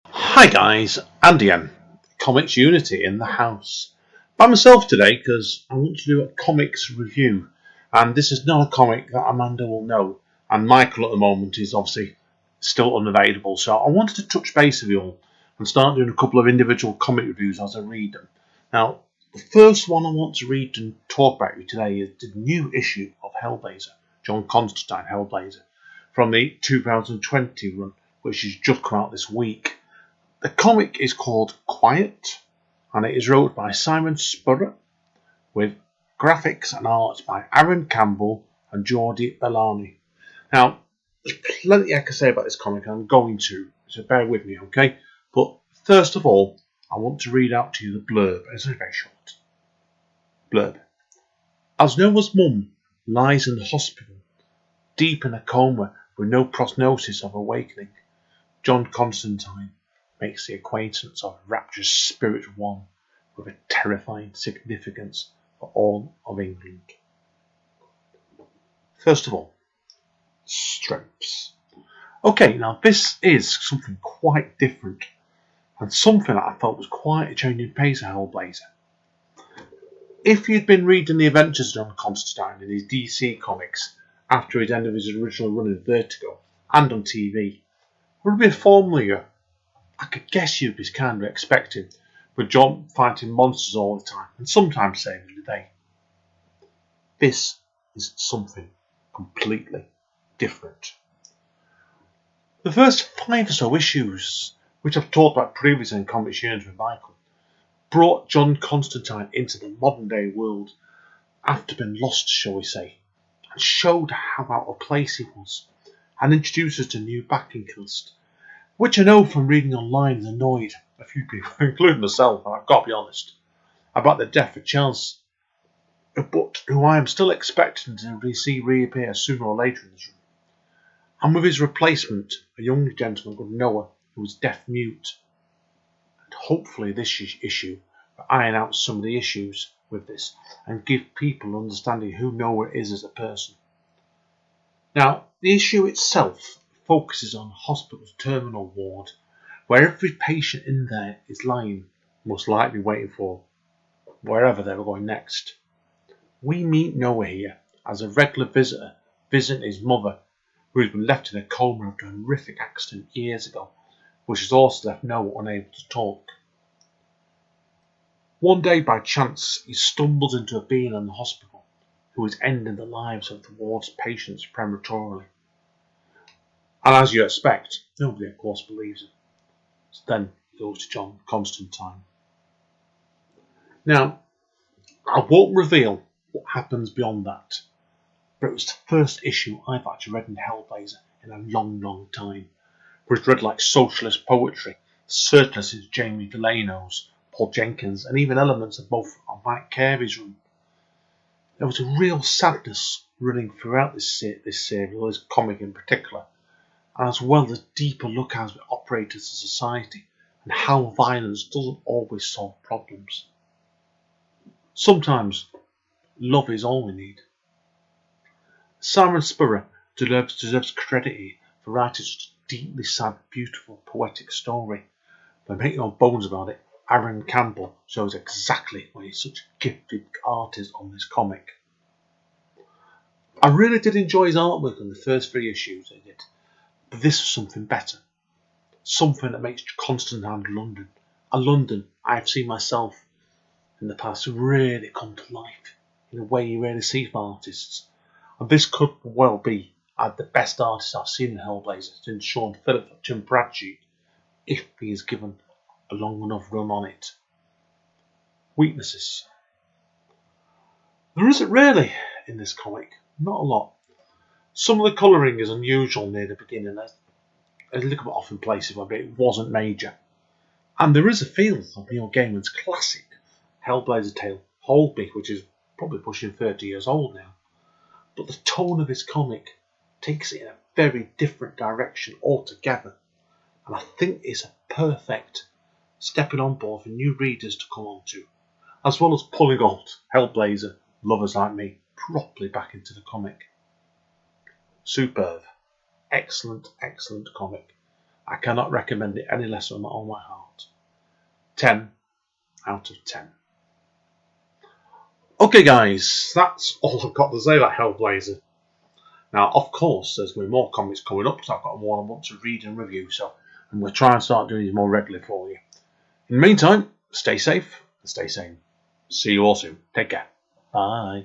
Hi guys, Andy M. Comics Unity in the house. By myself today because I want to do a comics review. And this is not a comic that Amanda will know. And Michael at the moment is obviously still unavailable. So I wanted to touch base with you all and start doing a couple of individual comic reviews as I read them. Now, the first one I want to read and talk about you today is the new issue of Hellblazer, John Constantine Hellblazer, from the 2020 run, which has just come out this week. The comic is called Quiet, and it is wrote by Simon Spurrier, with graphics and art by Aaron Campbell and Jordi Bellani. Now, there's plenty I can say about this comic, and I'm going to, so bear with me, okay? But first of all, I want to read out to you the blurb. It's very short. Blurb. As Noah's mum lies in the hospital, deep in a coma with no prognosis of awakening, John Constantine makes the acquaintance of rapacious spirit one with a terrifying significance for all of England. First of all, strengths. Okay, now this is something quite different and something that I thought was quite a change in pace of Hellblazer. If you'd been reading the adventures of John Constantine in his DC comics after he'd ended his original run in Vertigo and on TV, it would be a formula I could guess you'd be kind of expecting, with John fighting monsters all the time and sometimes saving the day. This is something completely different. The first 5 or so issues, which I've talked about previously in Comics Unity with Michael, brought John Constantine into the modern day world after being lost, shall we say, and showed how out of place he was, and introduced us to a new backing cast, which I know from reading online has annoyed a few people, including myself, and I've got to be honest, about the death of Charles, but who I am still expecting to see reappear sooner or later in this run. And with his replacement, a young gentleman called Noah, who was deaf-mute. And hopefully this issue will iron out some of the issues with this and give people understanding who Noah is as a person. Now, the issue itself focuses on a hospital's terminal ward, where every patient in there is lying, most likely waiting for wherever they were going next. We meet Noah here as a regular visitor visiting his mother, who has been left in a coma after a horrific accident years ago, which has also left Noah unable to talk. One day, by chance, he stumbles into a being in the hospital who is ending the lives of the ward's patients prematurely. And as you expect, nobody of course believes him. So then he goes to John Constantine. Now, I won't reveal what happens beyond that, but it was the first issue I've actually read in Hellblazer in a long time, where it's read like socialist poetry, certainly since Jamie Delano's, Paul Jenkins, and even elements of both of Mike Carey's run. There was a real sadness running throughout this serial, this comic in particular, as well as a deeper look at how we operate as a society and how violence doesn't always solve problems. Sometimes love is all we need. Simon Spurrier deserves credit here for writing such a deeply sad, beautiful, poetic story. By making no bones about it, Aaron Campbell shows exactly why he's such a gifted artist on this comic. I really did enjoy his artwork on the first 3 issues he did, but this was something better. Something that makes Constantine London, a London I've seen myself in the past really come to life in a way you rarely see from artists. And this could well be the best artist I've seen in Hellblazer since Sean Phillips or Tim Bradshaw, if he is given a long enough run on it. Weaknesses. There isn't really in this comic, not a lot. Some of the colouring is unusual near the beginning, a little bit off in places where it wasn't major. And there is a feel of Neil Gaiman's classic Hellblazer tale, Holby, which is probably pushing 30 years old now. But the tone of his comic takes it in a very different direction altogether, and I think it's a perfect stepping on board for new readers to come on to, as well as pulling old Hellblazer lovers like me properly back into the comic. Superb. Excellent comic. I cannot recommend it any less from all my heart. 10 out of 10. Okay guys, that's all I've got to say about Hellblazer. Now, of course, there's going to be more comics coming up, so I've got more I want to read and review, so I'm going to try and start doing these more regularly for you. In the meantime, stay safe and stay sane. See you all soon. Take care. Bye.